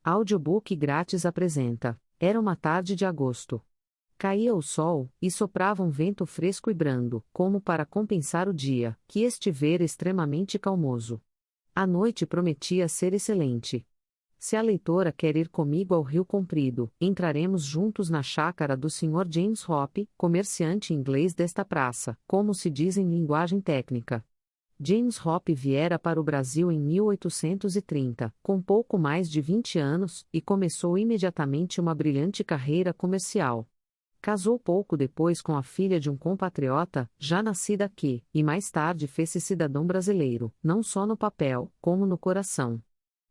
Audiobook grátis apresenta. Era uma tarde de agosto. Caía o sol, e soprava um vento fresco e brando, como para compensar o dia, que estivera extremamente calmoso. A noite prometia ser excelente. Se a leitora quer ir comigo ao Rio Comprido, entraremos juntos na chácara do Sr. James Hope, comerciante inglês desta praça, como se diz em linguagem técnica. James Hope viera para o Brasil em 1830, com pouco mais de 20 anos, e começou imediatamente uma brilhante carreira comercial. Casou pouco depois com a filha de um compatriota, já nascida aqui, e mais tarde fez-se cidadão brasileiro, não só no papel, como no coração.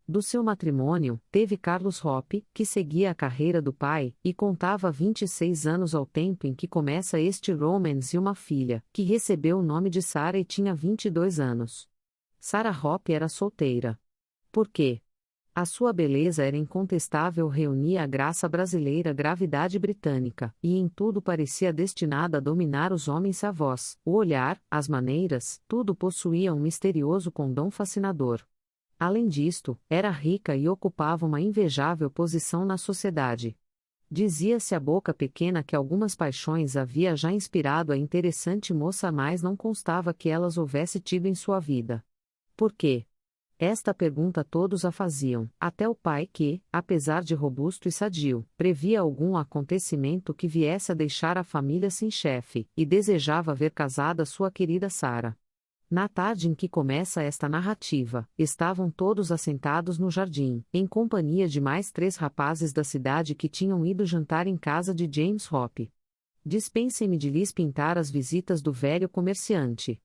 Do seu matrimônio, teve Carlos Hope, que seguia a carreira do pai, e contava 26 anos ao tempo em que começa este romance, e uma filha, que recebeu o nome de Sarah e tinha 22 anos. Sarah Hope era solteira. Por quê? A sua beleza era incontestável, reunia a graça brasileira, gravidade britânica, e em tudo parecia destinada a dominar os homens. A voz, o olhar, as maneiras, tudo possuía um misterioso condão fascinador. Além disto, era rica e ocupava uma invejável posição na sociedade. Dizia-se a boca pequena que algumas paixões havia já inspirado a interessante moça, mas não constava que elas houvesse tido em sua vida. Por quê? Esta pergunta todos a faziam, até o pai que, apesar de robusto e sadio, previa algum acontecimento que viesse a deixar a família sem chefe, e desejava ver casada sua querida Sarah. Na tarde em que começa esta narrativa, estavam todos assentados no jardim, em companhia de mais 3 rapazes da cidade que tinham ido jantar em casa de James Hope. Dispensem-me de lhes pintar as visitas do velho comerciante.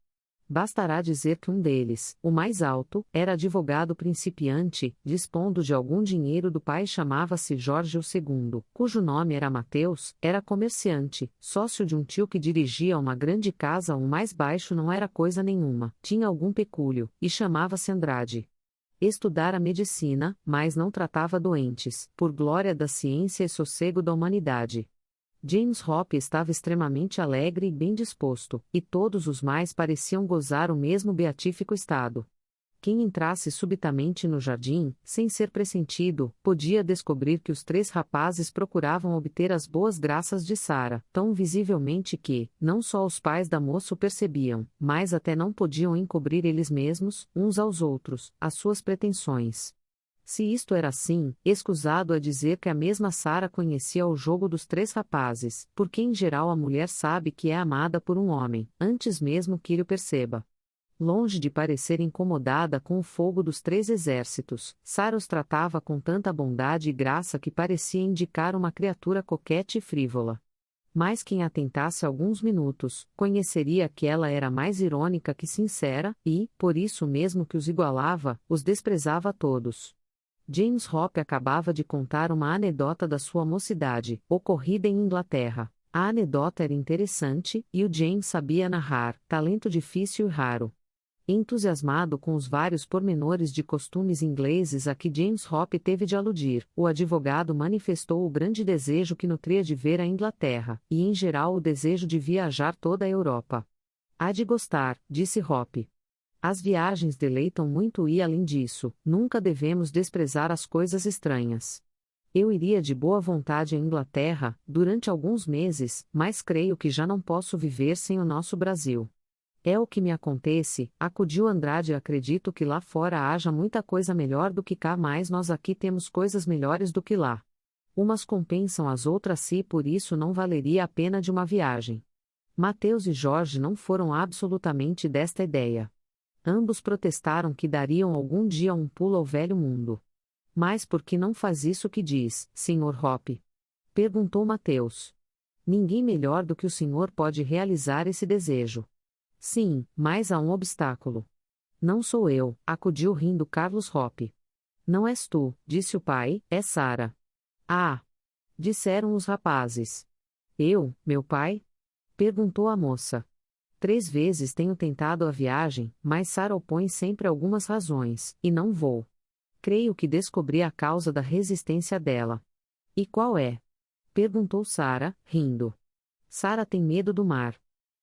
Bastará dizer que um deles, o mais alto, era advogado principiante, dispondo de algum dinheiro do pai, chamava-se Jorge II, cujo nome era Mateus, era comerciante, sócio de um tio que dirigia uma grande casa. O mais baixo não era coisa nenhuma, tinha algum pecúlio, e chamava-se Andrade. Estudara medicina, mas não tratava doentes, por glória da ciência e sossego da humanidade. James Hope estava extremamente alegre e bem disposto, e todos os mais pareciam gozar o mesmo beatífico estado. Quem entrasse subitamente no jardim, sem ser pressentido, podia descobrir que os 3 rapazes procuravam obter as boas graças de Sarah, tão visivelmente que, não só os pais da moça o percebiam, mas até não podiam encobrir eles mesmos, uns aos outros, as suas pretensões. Se isto era assim, escusado é dizer que a mesma Sarah conhecia o jogo dos 3 rapazes, porque em geral a mulher sabe que é amada por um homem, antes mesmo que ele o perceba. Longe de parecer incomodada com o fogo dos 3 exércitos, Sarah os tratava com tanta bondade e graça que parecia indicar uma criatura coquete e frívola. Mas quem atentasse alguns minutos, conheceria que ela era mais irônica que sincera, e, por isso mesmo que os igualava, os desprezava a todos. James Hope acabava de contar uma anedota da sua mocidade, ocorrida em Inglaterra. A anedota era interessante, e o James sabia narrar, talento difícil e raro. Entusiasmado com os vários pormenores de costumes ingleses a que James Hope teve de aludir, o advogado manifestou o grande desejo que nutria de ver a Inglaterra, e em geral o desejo de viajar toda a Europa. Há de gostar, disse Hope. As viagens deleitam muito e, além disso, nunca devemos desprezar as coisas estranhas. Eu iria de boa vontade à Inglaterra, durante alguns meses, mas creio que já não posso viver sem o nosso Brasil. É o que me acontece, acudiu Andrade. Acredito que lá fora haja muita coisa melhor do que cá, mas nós aqui temos coisas melhores do que lá. Umas compensam as outras e por isso não valeria a pena de uma viagem. Mateus e Jorge não foram absolutamente desta ideia. Ambos protestaram que dariam algum dia um pulo ao velho mundo. Mas por que não faz isso que diz, Sr. Hope? Perguntou Mateus. Ninguém melhor do que o senhor pode realizar esse desejo. Sim, mas há um obstáculo. Não sou eu, acudiu rindo Carlos Hope. Não és tu, disse o pai, é Sarah. Ah! Disseram os rapazes. Eu, meu pai? Perguntou a moça. 3 vezes tenho tentado a viagem, mas Sarah opõe sempre algumas razões, e não vou. Creio que descobri a causa da resistência dela. E qual é? Perguntou Sarah, rindo. Sarah tem medo do mar.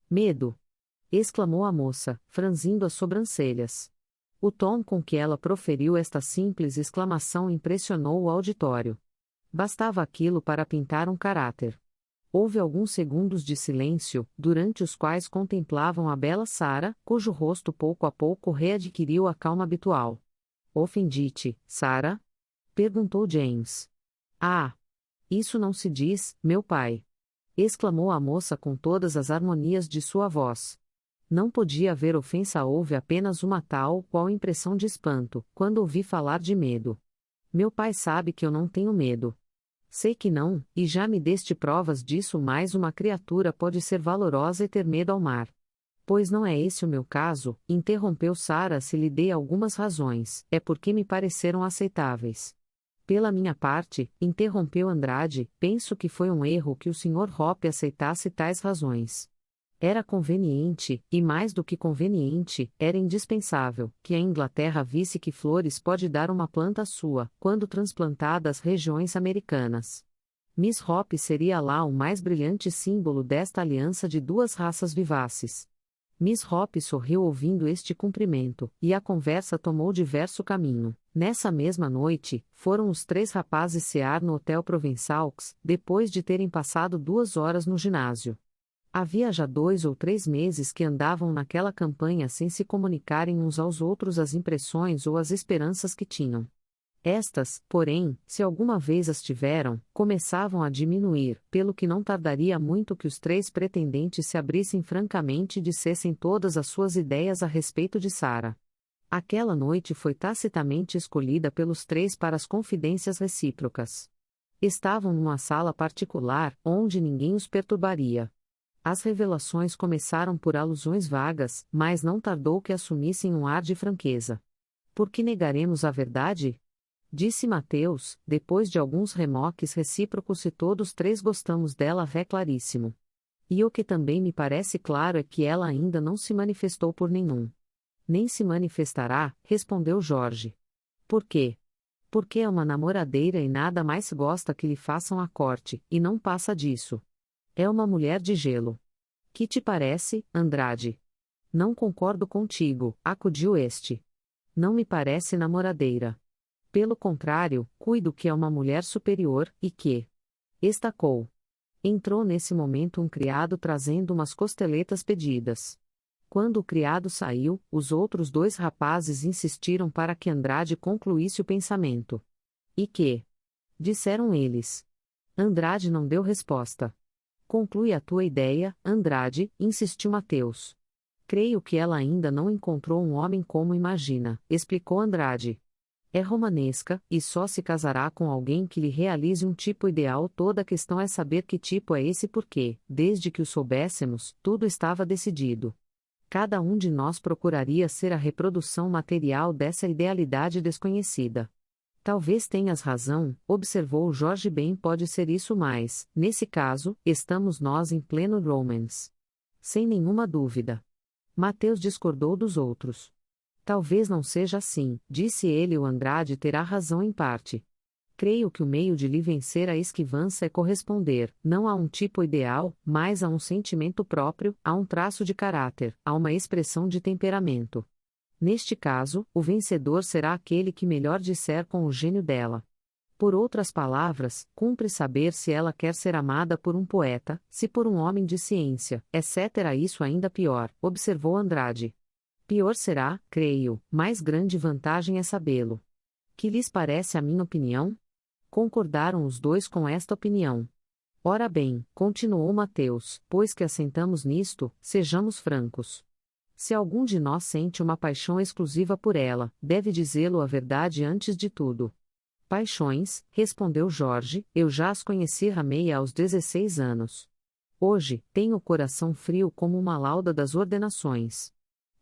Medo? Exclamou a moça, franzindo as sobrancelhas. O tom com que ela proferiu esta simples exclamação impressionou o auditório. Bastava aquilo para pintar um caráter. Houve alguns segundos de silêncio, durante os quais contemplavam a bela Sarah, cujo rosto pouco a pouco readquiriu a calma habitual. Ofendi-te, Sarah? Perguntou James. Ah! Isso não se diz, meu pai! Exclamou a moça com todas as harmonias de sua voz. Não podia haver ofensa, houve apenas uma tal qual impressão de espanto, quando ouvi falar de medo. Meu pai sabe que eu não tenho medo. Sei que não, e já me deste provas disso, mas uma criatura pode ser valorosa e ter medo ao mar. Pois não é esse o meu caso, interrompeu Sarah. Se lhe dei algumas razões, é porque me pareceram aceitáveis. Pela minha parte, interrompeu Andrade, penso que foi um erro que o Sr. Hope aceitasse tais razões. Era conveniente, e mais do que conveniente, era indispensável, que a Inglaterra visse que flores pode dar uma planta sua, quando transplantada às regiões americanas. Miss Hope seria lá o mais brilhante símbolo desta aliança de duas raças vivaces. Miss Hope sorriu ouvindo este cumprimento, e a conversa tomou diverso caminho. Nessa mesma noite, foram os 3 rapazes cear no Hotel Provençaux, depois de terem passado 2 horas no ginásio. Havia já 2 ou 3 meses que andavam naquela campanha sem se comunicarem uns aos outros as impressões ou as esperanças que tinham. Estas, porém, se alguma vez as tiveram, começavam a diminuir, pelo que não tardaria muito que os 3 pretendentes se abrissem francamente e dissessem todas as suas ideias a respeito de Sarah. Aquela noite foi tacitamente escolhida pelos 3 para as confidências recíprocas. Estavam numa sala particular, onde ninguém os perturbaria. As revelações começaram por alusões vagas, mas não tardou que assumissem um ar de franqueza. Por que negaremos a verdade? Disse Mateus, depois de alguns remoques recíprocos. Se todos 3 gostamos dela, é claríssimo. E o que também me parece claro é que ela ainda não se manifestou por nenhum. Nem se manifestará, respondeu Jorge. Por quê? Porque é uma namoradeira e nada mais gosta que lhe façam a corte, e não passa disso. É uma mulher de gelo. Que te parece, Andrade? Não concordo contigo, acudiu este. Não me parece namoradeira. Pelo contrário, cuido que é uma mulher superior, e que... Estacou. Entrou nesse momento um criado trazendo umas costeletas pedidas. Quando o criado saiu, os outros 2 rapazes insistiram para que Andrade concluísse o pensamento. E que? Disseram eles. Andrade não deu resposta. Conclui a tua ideia, Andrade, insistiu Mateus. Creio que ela ainda não encontrou um homem como imagina, explicou Andrade. É romanesca, e só se casará com alguém que lhe realize um tipo ideal. Toda a questão é saber que tipo é esse, porque, desde que o soubéssemos, tudo estava decidido. Cada um de nós procuraria ser a reprodução material dessa idealidade desconhecida. Talvez tenhas razão, observou Jorge. Bem pode ser isso, mas, nesse caso, estamos nós em pleno romance. Sem nenhuma dúvida. Mateus discordou dos outros. Talvez não seja assim, disse ele. O Andrade terá razão em parte. Creio que o meio de lhe vencer a esquivança é corresponder, não a um tipo ideal, mas a um sentimento próprio, a um traço de caráter, a uma expressão de temperamento. Neste caso, o vencedor será aquele que melhor disser com o gênio dela. Por outras palavras, cumpre saber se ela quer ser amada por um poeta, se por um homem de ciência, etc. Isso ainda pior, observou Andrade. Pior será, creio, mais grande vantagem é sabê-lo. Que lhes parece a minha opinião? Concordaram os 2 com esta opinião. Ora bem, continuou Mateus, pois que assentamos nisto, sejamos francos. Se algum de nós sente uma paixão exclusiva por ela, deve dizê-lo a verdade antes de tudo. Paixões, respondeu Jorge, eu já as conheci. Amei aos 16 anos. Hoje, tenho o coração frio como uma lauda das ordenações.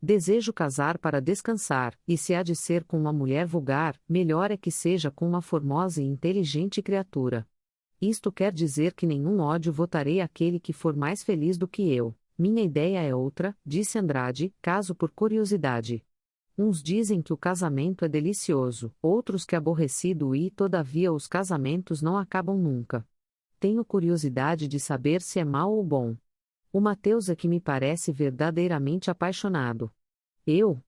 Desejo casar para descansar, e se há de ser com uma mulher vulgar, melhor é que seja com uma formosa e inteligente criatura. Isto quer dizer que nenhum ódio votarei àquele que for mais feliz do que eu. Minha ideia é outra, disse Andrade, caso por curiosidade. Uns dizem que o casamento é delicioso, outros que aborrecido, e todavia os casamentos não acabam nunca. Tenho curiosidade de saber se é mau ou bom. O Mateus é que me parece verdadeiramente apaixonado. Eu?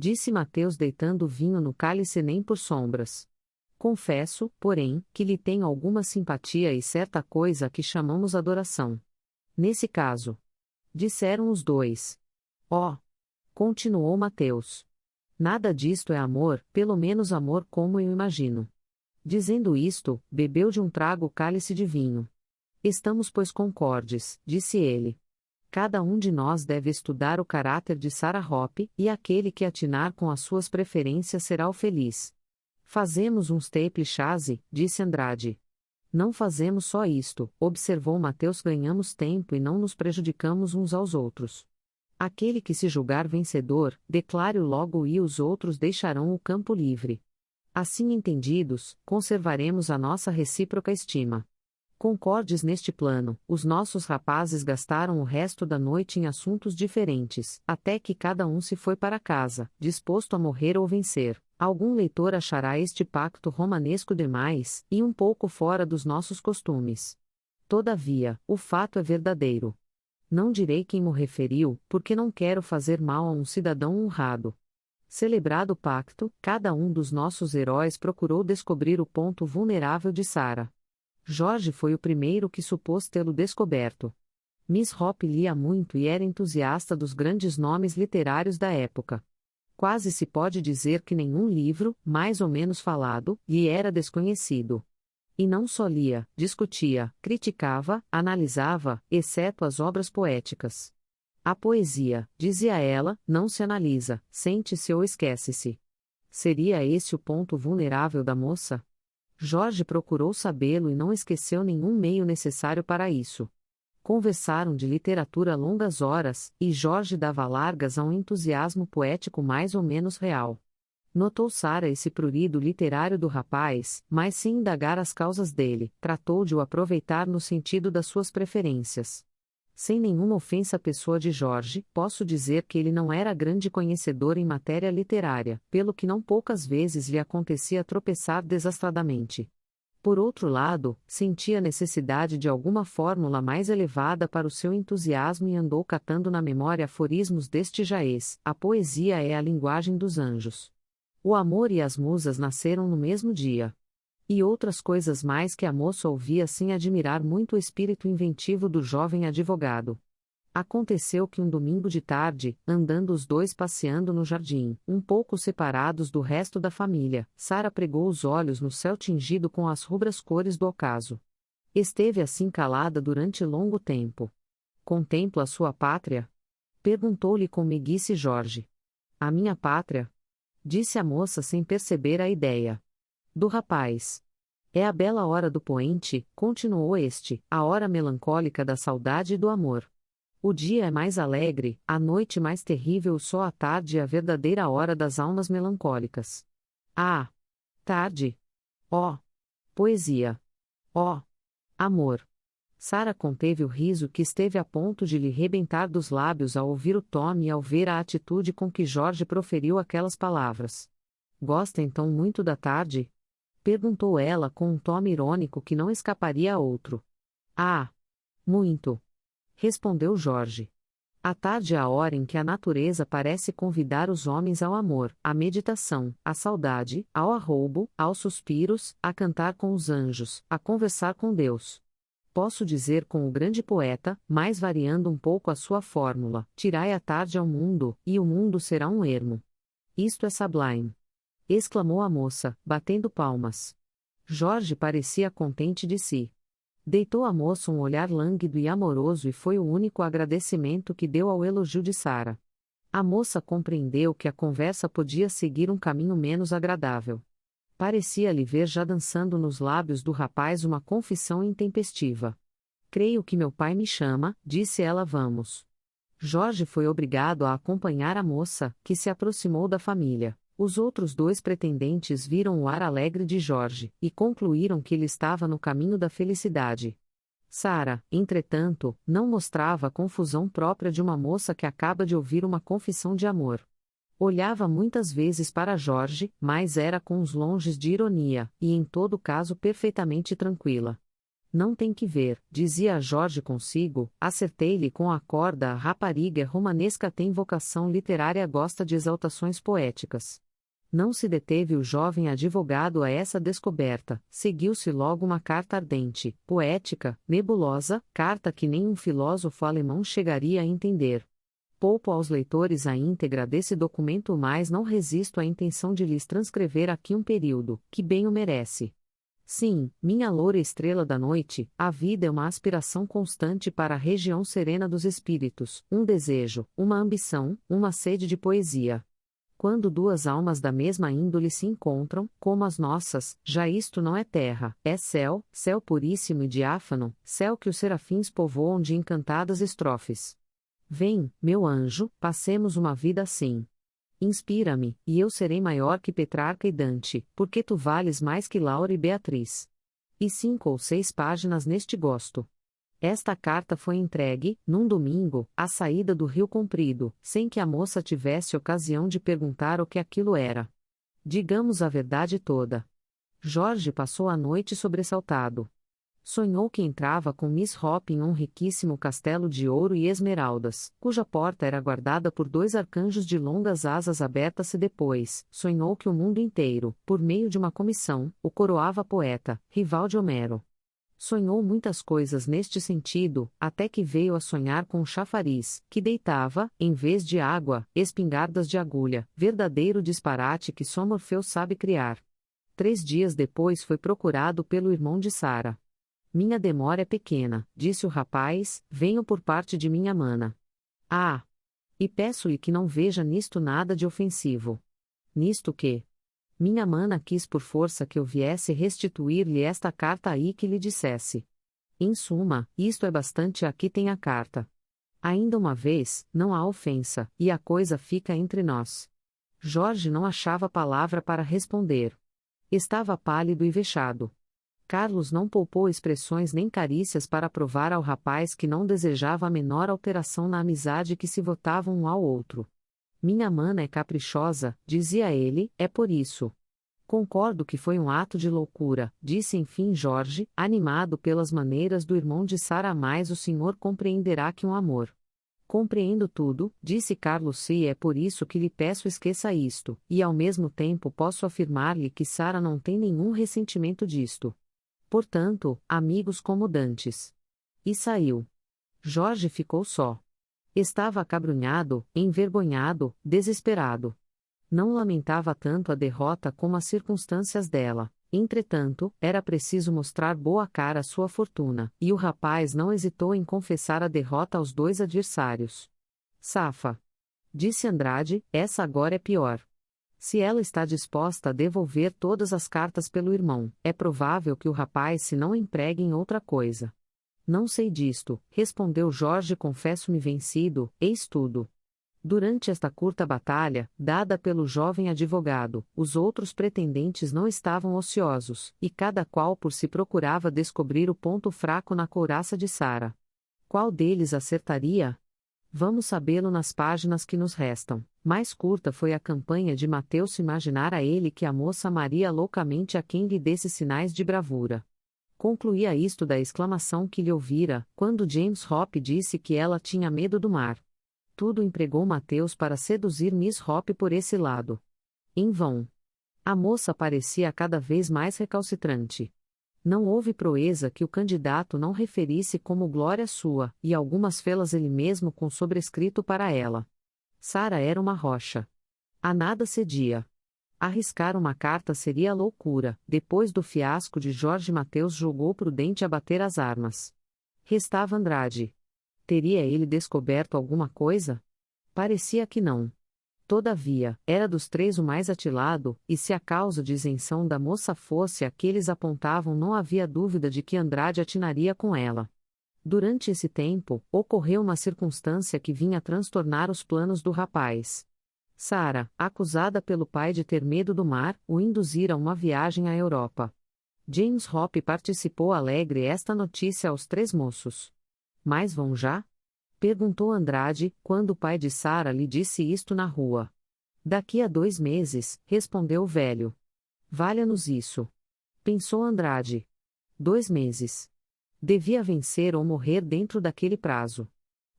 disse Mateus deitando o vinho no cálice nem por sombras. Confesso, porém, que lhe tenho alguma simpatia e certa coisa que chamamos adoração. Nesse caso. Disseram os dois. Ó! Continuou Mateus. Nada disto é amor, pelo menos amor como eu imagino. Dizendo isto, bebeu de um trago o cálice de vinho. Estamos, pois, concordes, disse ele. Cada um de nós deve estudar o caráter de Sarah Hope, e aquele que atinar com as suas preferências será o feliz. Fazemos um staple chase, disse Andrade. Não fazemos só isto, observou Mateus, ganhamos tempo e não nos prejudicamos uns aos outros. Aquele que se julgar vencedor, declare-o logo e os outros deixarão o campo livre. Assim entendidos, conservaremos a nossa recíproca estima. Concordes neste plano, os nossos rapazes gastaram o resto da noite em assuntos diferentes, até que cada um se foi para casa, disposto a morrer ou vencer. Algum leitor achará este pacto romanesco demais, e um pouco fora dos nossos costumes. Todavia, o fato é verdadeiro. Não direi quem mo referiu, porque não quero fazer mal a um cidadão honrado. Celebrado o pacto, cada um dos nossos heróis procurou descobrir o ponto vulnerável de Sarah. Jorge foi o primeiro que supôs tê-lo descoberto. Miss Hope lia muito e era entusiasta dos grandes nomes literários da época. Quase se pode dizer que nenhum livro, mais ou menos falado, lhe era desconhecido. E não só lia, discutia, criticava, analisava, exceto as obras poéticas. A poesia, dizia ela, não se analisa, sente-se ou esquece-se. Seria esse o ponto vulnerável da moça? Jorge procurou sabê-lo e não esqueceu nenhum meio necessário para isso. Conversaram de literatura longas horas, e Jorge dava largas a um entusiasmo poético mais ou menos real. Notou Sarah esse prurido literário do rapaz, mas sem indagar as causas dele, tratou de o aproveitar no sentido das suas preferências. Sem nenhuma ofensa à pessoa de Jorge, posso dizer que ele não era grande conhecedor em matéria literária, pelo que não poucas vezes lhe acontecia tropeçar desastradamente. Por outro lado, sentia a necessidade de alguma fórmula mais elevada para o seu entusiasmo e andou catando na memória aforismos deste jaez: a poesia é a linguagem dos anjos. O amor e as musas nasceram no mesmo dia. E outras coisas mais que a moça ouvia sem admirar muito o espírito inventivo do jovem advogado. Aconteceu que um domingo de tarde, andando os dois passeando no jardim, um pouco separados do resto da família, Sarah pregou os olhos no céu tingido com as rubras cores do ocaso. Esteve assim calada durante longo tempo. Contempla a sua pátria? Perguntou-lhe com meiguice Jorge. A minha pátria? Disse a moça sem perceber a ideia do rapaz. É a bela hora do poente, continuou este, a hora melancólica da saudade e do amor. O dia é mais alegre, a noite mais terrível, só a tarde é a verdadeira hora das almas melancólicas. Ah! Tarde! Ó! Poesia! Ó! Amor! Sarah conteve o riso que esteve a ponto de lhe rebentar dos lábios ao ouvir o tom e ao ver a atitude com que Jorge proferiu aquelas palavras. Gosta então muito da tarde? Perguntou ela com um tom irônico que não escaparia a outro. Ah! Muito! Respondeu Jorge. A tarde é a hora em que a natureza parece convidar os homens ao amor, à meditação, à saudade, ao arroubo, aos suspiros, a cantar com os anjos, a conversar com Deus. Posso dizer com o grande poeta, mais variando um pouco a sua fórmula: tirai a tarde ao mundo, e o mundo será um ermo. Isto é sublime! Exclamou a moça, batendo palmas. Jorge parecia contente de si. Deitou à moça um olhar lânguido e amoroso e foi o único agradecimento que deu ao elogio de Sarah. A moça compreendeu que a conversa podia seguir um caminho menos agradável. Parecia-lhe ver já dançando nos lábios do rapaz uma confissão intempestiva. Creio que meu pai me chama, disse ela. Vamos. Jorge foi obrigado a acompanhar a moça, que se aproximou da família. Os outros dois pretendentes viram o ar alegre de Jorge, e concluíram que ele estava no caminho da felicidade. Sarah, entretanto, não mostrava a confusão própria de uma moça que acaba de ouvir uma confissão de amor. Olhava muitas vezes para Jorge, mas era com uns longes de ironia, e em todo caso perfeitamente tranquila. Não tem que ver, dizia a Jorge consigo, acertei-lhe com a corda, a rapariga romanesca tem vocação literária, gosta de exaltações poéticas. Não se deteve o jovem advogado a essa descoberta, seguiu-se logo uma carta ardente, poética, nebulosa, carta que nem um filósofo alemão chegaria a entender. Poupo aos leitores a íntegra desse documento, mas não resisto à intenção de lhes transcrever aqui um período, que bem o merece. Sim, minha loura estrela da noite, a vida é uma aspiração constante para a região serena dos espíritos, um desejo, uma ambição, uma sede de poesia. Quando duas almas da mesma índole se encontram, como as nossas, já isto não é terra, é céu, céu puríssimo e diáfano, céu que os serafins povoam de encantadas estrofes. Vem, meu anjo, passemos uma vida assim. Inspira-me, e eu serei maior que Petrarca e Dante, porque tu vales mais que Laura e Beatriz. E 5 ou 6 páginas neste gosto. Esta carta foi entregue, num domingo, à saída do Rio Comprido, sem que a moça tivesse ocasião de perguntar o que aquilo era. Digamos a verdade toda. Jorge passou a noite sobressaltado. Sonhou que entrava com Miss Hop em um riquíssimo castelo de ouro e esmeraldas, cuja porta era guardada por 2 arcanjos de longas asas abertas, e depois, sonhou que o mundo inteiro, por meio de uma comissão, o coroava poeta, rival de Homero. Sonhou muitas coisas neste sentido, até que veio a sonhar com um chafariz, que deitava, em vez de água, espingardas de agulha, verdadeiro disparate que só Morfeu sabe criar. 3 dias depois foi procurado pelo irmão de Sara. Minha demora é pequena, disse o rapaz, venho por parte de minha mana. Ah! E peço-lhe que não veja nisto nada de ofensivo. Nisto que? Minha mana quis por força que eu viesse restituir-lhe esta carta aí, que lhe dissesse. Em suma, isto é bastante, aqui tem a carta. Ainda uma vez, não há ofensa, e a coisa fica entre nós. Jorge não achava palavra para responder. Estava pálido e vexado. Carlos não poupou expressões nem carícias para provar ao rapaz que não desejava a menor alteração na amizade que se votavam um ao outro. Minha mana é caprichosa, dizia ele, é por isso. Concordo que foi um ato de loucura, disse enfim Jorge, animado pelas maneiras do irmão de Sara, mas o senhor compreenderá que um amor. Compreendo tudo, disse Carlos, e é por isso que lhe peço esqueça isto, e ao mesmo tempo posso afirmar-lhe que Sara não tem nenhum ressentimento disto. Portanto, amigos como dantes. E saiu. Jorge ficou só. Estava acabrunhado, envergonhado, desesperado. Não lamentava tanto a derrota como as circunstâncias dela. Entretanto, era preciso mostrar boa cara à sua fortuna, e o rapaz não hesitou em confessar a derrota aos 2 adversários. Safa! Disse Andrade, essa agora é pior. Se ela está disposta a devolver todas as cartas pelo irmão, é provável que o rapaz se não empregue em outra coisa. Não sei disto, respondeu Jorge, confesso-me vencido, eis tudo. Durante esta curta batalha, dada pelo jovem advogado, os outros pretendentes não estavam ociosos, e cada qual por si procurava descobrir o ponto fraco na couraça de Sara. Qual deles acertaria? Vamos sabê-lo nas páginas que nos restam. Mais curta foi a campanha de Mateus imaginar a ele que a moça amaria loucamente a quem lhe desse sinais de bravura. Concluía isto da exclamação que lhe ouvira, quando James Hop disse que ela tinha medo do mar. Tudo empregou Mateus para seduzir Miss Hop por esse lado. Em vão. A moça parecia cada vez mais recalcitrante. Não houve proeza que o candidato não referisse como glória sua, e algumas fê-las ele mesmo com sobrescrito para ela. Sara era uma rocha. A nada cedia. Arriscar uma carta seria loucura. Depois do fiasco de Jorge, Mateus julgou prudente abater as armas. Restava Andrade. Teria ele descoberto alguma coisa? Parecia que não. Todavia, era dos 3 o mais atilado, e se a causa de isenção da moça fosse a que eles apontavam, não havia dúvida de que Andrade atinaria com ela. Durante esse tempo, ocorreu uma circunstância que vinha transtornar os planos do rapaz. Sara, acusada pelo pai de ter medo do mar, o induzira a uma viagem à Europa. James Hop participou alegre esta notícia aos 3 moços. Mas vão já? Perguntou Andrade, quando o pai de Sara lhe disse isto na rua. Daqui a 2 meses, respondeu o velho. Valha-nos isso. Pensou Andrade. 2 meses. Devia vencer ou morrer dentro daquele prazo.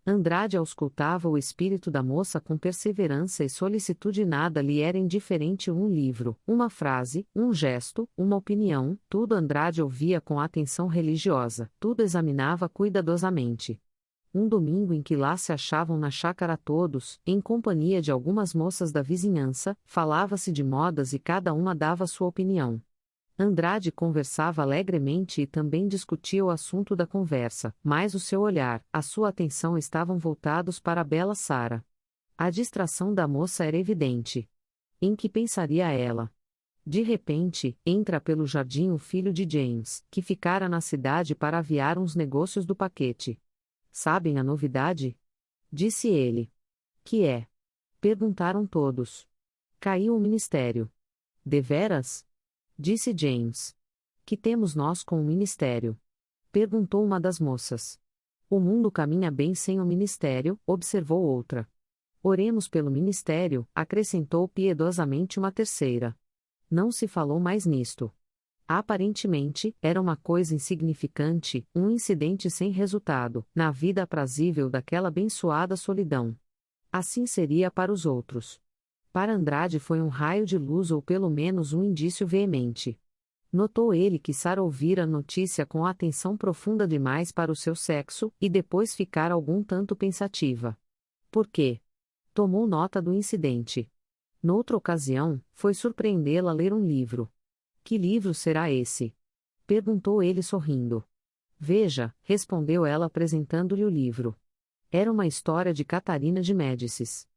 Andrade auscultava o espírito da moça com perseverança e solicitude, nada lhe era indiferente um livro, uma frase, um gesto, uma opinião, tudo Andrade ouvia com atenção religiosa, tudo examinava cuidadosamente. Um domingo em que lá se achavam na chácara todos, em companhia de algumas moças da vizinhança, falava-se de modas e cada uma dava sua opinião. Andrade conversava alegremente e também discutia o assunto da conversa, mas o seu olhar, a sua atenção estavam voltados para a bela Sara. A distração da moça era evidente. Em que pensaria ela? De repente, entra pelo jardim o filho de James, que ficara na cidade para aviar uns negócios do paquete. Sabem a novidade? Disse ele. Que é? Perguntaram todos. Caiu o ministério. Deveras? Disse James. Que temos nós com o ministério? Perguntou uma das moças. O mundo caminha bem sem o ministério, observou outra. Oremos pelo ministério, acrescentou piedosamente uma terceira. Não se falou mais nisto. Aparentemente, era uma coisa insignificante, um incidente sem resultado, na vida aprazível daquela abençoada solidão. Assim seria para os outros. Para Andrade foi um raio de luz ou pelo menos um indício veemente. Notou ele que Sara ouvira a notícia com atenção profunda demais para o seu sexo, e depois ficara algum tanto pensativa. Por quê? Tomou nota do incidente. Noutra ocasião, foi surpreendê-la a ler um livro. Que livro será esse? Perguntou ele sorrindo. Veja, respondeu ela apresentando-lhe o livro. Era uma história de Catarina de Médicis.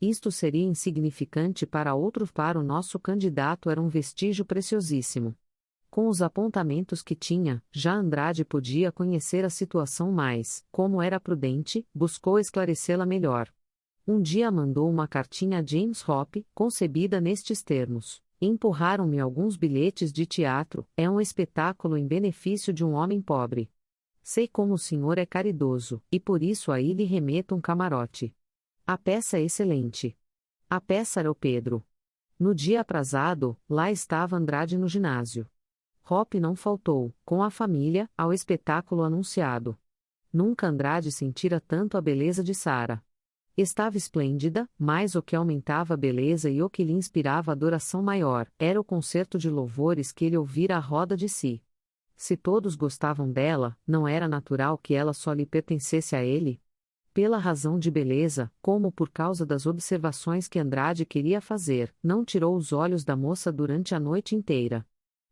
Isto seria insignificante para outros, para o nosso candidato era um vestígio preciosíssimo. Com os apontamentos que tinha, já Andrade podia conhecer a situação mais, como era prudente, buscou esclarecê-la melhor. Um dia mandou uma cartinha a James Hope, concebida nestes termos: empurraram-me alguns bilhetes de teatro, é um espetáculo em benefício de um homem pobre. Sei como o senhor é caridoso, e por isso aí lhe remeto um camarote. A peça é excelente. A peça era o Pedro. No dia aprazado, lá estava Andrade no ginásio. Hope não faltou, com a família, ao espetáculo anunciado. Nunca Andrade sentira tanto a beleza de Sara. Estava esplêndida, mas o que aumentava a beleza e o que lhe inspirava adoração maior, era o concerto de louvores que ele ouvira à roda de si. Se todos gostavam dela, não era natural que ela só lhe pertencesse a ele? Pela razão de beleza, como por causa das observações que Andrade queria fazer, não tirou os olhos da moça durante a noite inteira.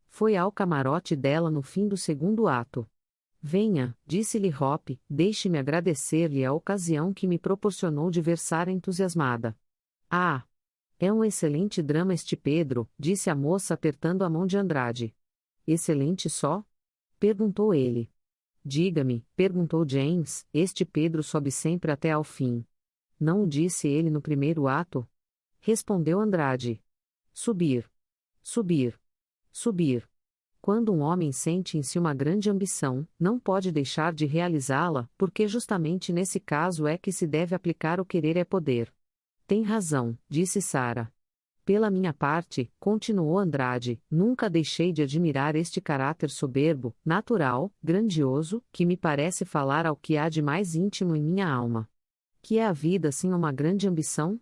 Foi ao camarote dela no fim do segundo ato. Venha, disse-lhe Hope, deixe-me agradecer-lhe a ocasião que me proporcionou de ver Sara entusiasmada. Ah! É um excelente drama este Pedro, disse a moça apertando a mão de Andrade. Excelente só? Perguntou ele. Diga-me, perguntou James, este Pedro sobe sempre até ao fim. Não o disse ele no primeiro ato? Respondeu Andrade. Subir. Subir. Subir. Quando um homem sente em si uma grande ambição, não pode deixar de realizá-la, porque justamente nesse caso é que se deve aplicar o querer é poder. Tem razão, disse Sara. Pela minha parte, continuou Andrade, nunca deixei de admirar este caráter soberbo, natural, grandioso, que me parece falar ao que há de mais íntimo em minha alma. Que é a vida sem uma grande ambição?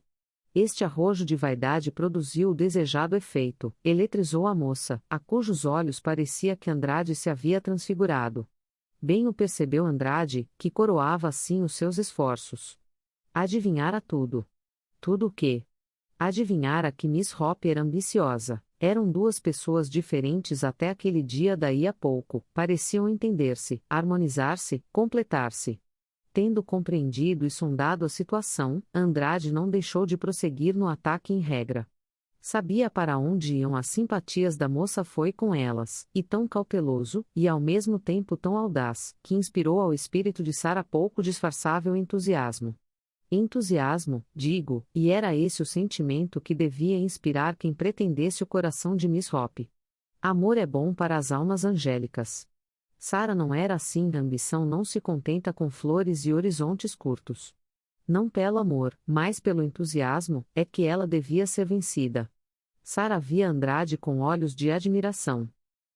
Este arrojo de vaidade produziu o desejado efeito, eletrizou a moça, a cujos olhos parecia que Andrade se havia transfigurado. Bem o percebeu Andrade, que coroava assim os seus esforços. Adivinhara tudo. Tudo o quê? Adivinhara que Miss Hope era ambiciosa. Eram duas pessoas diferentes até aquele dia, daí a pouco, pareciam entender-se, harmonizar-se, completar-se. Tendo compreendido e sondado a situação, Andrade não deixou de prosseguir no ataque em regra. Sabia para onde iam as simpatias da moça, foi com elas, e tão cauteloso, e ao mesmo tempo tão audaz, que inspirou ao espírito de Sara pouco disfarçável entusiasmo. Entusiasmo, digo, e era esse o sentimento que devia inspirar quem pretendesse o coração de Miss Hope. Amor é bom para as almas angélicas. Sara não era assim, a ambição não se contenta com flores e horizontes curtos. Não pelo amor, mas pelo entusiasmo, é que ela devia ser vencida. Sara via Andrade com olhos de admiração.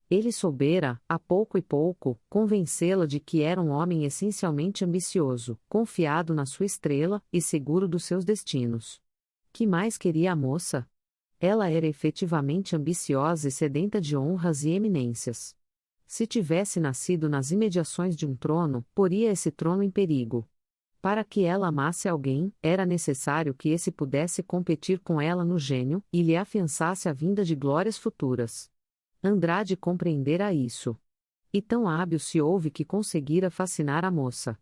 Ele soubera, a pouco e pouco, convencê-la de que era um homem essencialmente ambicioso, confiado na sua estrela e seguro dos seus destinos. Que mais queria a moça? Ela era efetivamente ambiciosa e sedenta de honras e eminências. Se tivesse nascido nas imediações de um trono, poria esse trono em perigo. Para que ela amasse alguém, era necessário que esse pudesse competir com ela no gênio e lhe afiançasse a vinda de glórias futuras. Andrade compreendera isso. E tão hábil se houve que conseguira fascinar a moça.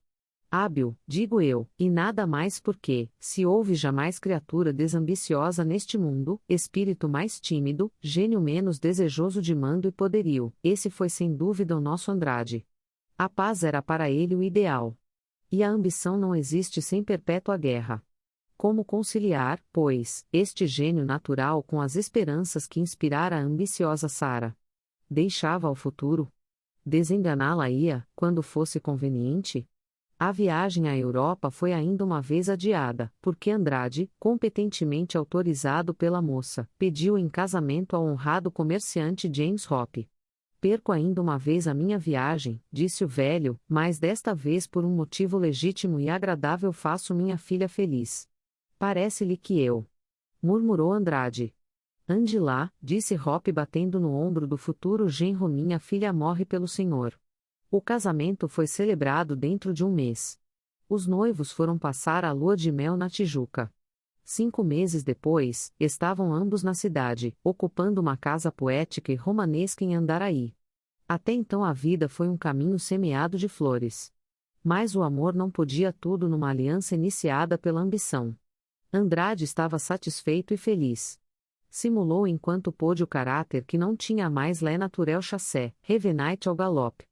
Hábil, digo eu, e nada mais porque, se houve jamais criatura desambiciosa neste mundo, espírito mais tímido, gênio menos desejoso de mando e poderio, esse foi sem dúvida o nosso Andrade. A paz era para ele o ideal. E a ambição não existe sem perpétua guerra. Como conciliar, pois, este gênio natural com as esperanças que inspirara a ambiciosa Sara? Deixava ao futuro? Desenganá-la-ia, quando fosse conveniente? A viagem à Europa foi ainda uma vez adiada, porque Andrade, competentemente autorizado pela moça, pediu em casamento ao honrado comerciante James Hope. Perco ainda uma vez a minha viagem, disse o velho, mas desta vez por um motivo legítimo e agradável faço minha filha feliz. Parece-lhe que eu. Murmurou Andrade. Ande lá, disse Hope batendo no ombro do futuro genro, minha filha morre pelo senhor. O casamento foi celebrado dentro de um mês. Os noivos foram passar a lua de mel na Tijuca. 5 meses depois, estavam ambos na cidade, ocupando uma casa poética e romanesca em Andaraí. Até então a vida foi um caminho semeado de flores. Mas o amor não podia tudo numa aliança iniciada pela ambição. Andrade estava satisfeito e feliz. Simulou enquanto pôde o caráter que não tinha mais lé naturel chassé, revenait ao galope.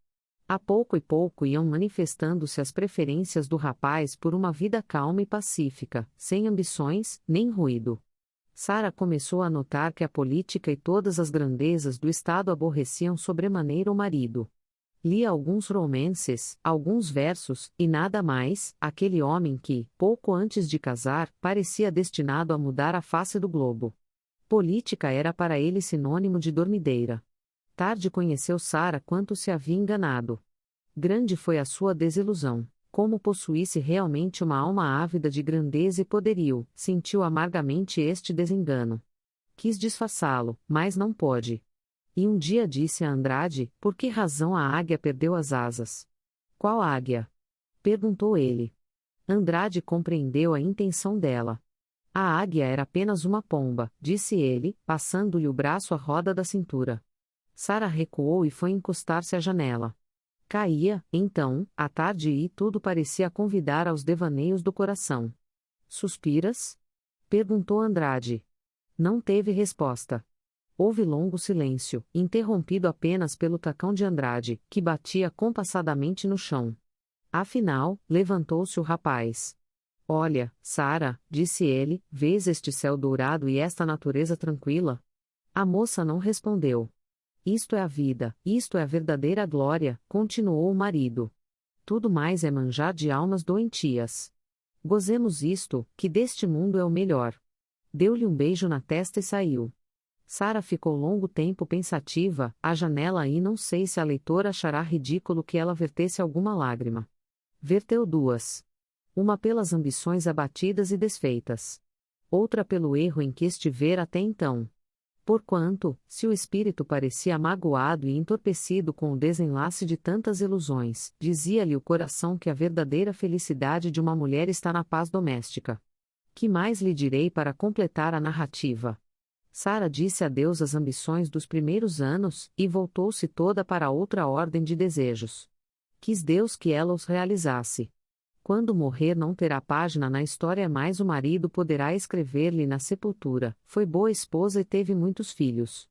A pouco e pouco iam manifestando-se as preferências do rapaz por uma vida calma e pacífica, sem ambições, nem ruído. Sara começou a notar que a política e todas as grandezas do Estado aborreciam sobremaneira o marido. Lia alguns romances, alguns versos, e nada mais, aquele homem que, pouco antes de casar, parecia destinado a mudar a face do globo. Política era para ele sinônimo de dormideira. Tarde conheceu Sara quanto se havia enganado. Grande foi a sua desilusão. Como possuísse realmente uma alma ávida de grandeza e poderio, sentiu amargamente este desengano. Quis disfarçá-lo, mas não pôde. E um dia disse a Andrade, por que razão a águia perdeu as asas? Qual águia? Perguntou ele. Andrade compreendeu a intenção dela. A águia era apenas uma pomba, disse ele, passando-lhe o braço à roda da cintura. Sara recuou e foi encostar-se à janela. Caía, então, a tarde e tudo parecia convidar aos devaneios do coração. Suspiras? Perguntou Andrade. Não teve resposta. Houve longo silêncio, interrompido apenas pelo tacão de Andrade, que batia compassadamente no chão. Afinal, levantou-se o rapaz. Olha, Sara, disse ele, vês este céu dourado e esta natureza tranquila? A moça não respondeu. Isto é a vida, isto é a verdadeira glória, continuou o marido. Tudo mais é manjar de almas doentias. Gozemos isto, que deste mundo é o melhor. Deu-lhe um beijo na testa e saiu. Sara ficou longo tempo pensativa, à janela e não sei se a leitora achará ridículo que ela vertesse alguma lágrima. Verteu duas. Uma pelas ambições abatidas e desfeitas. Outra pelo erro em que estivera até então. Porquanto, se o espírito parecia magoado e entorpecido com o desenlace de tantas ilusões, dizia-lhe o coração que a verdadeira felicidade de uma mulher está na paz doméstica. Que mais lhe direi para completar a narrativa? Sara disse adeus às ambições dos primeiros anos, e voltou-se toda para outra ordem de desejos. Quis Deus que ela os realizasse. Quando morrer não terá página na história, mais o marido poderá escrever-lhe na sepultura, foi boa esposa e teve muitos filhos.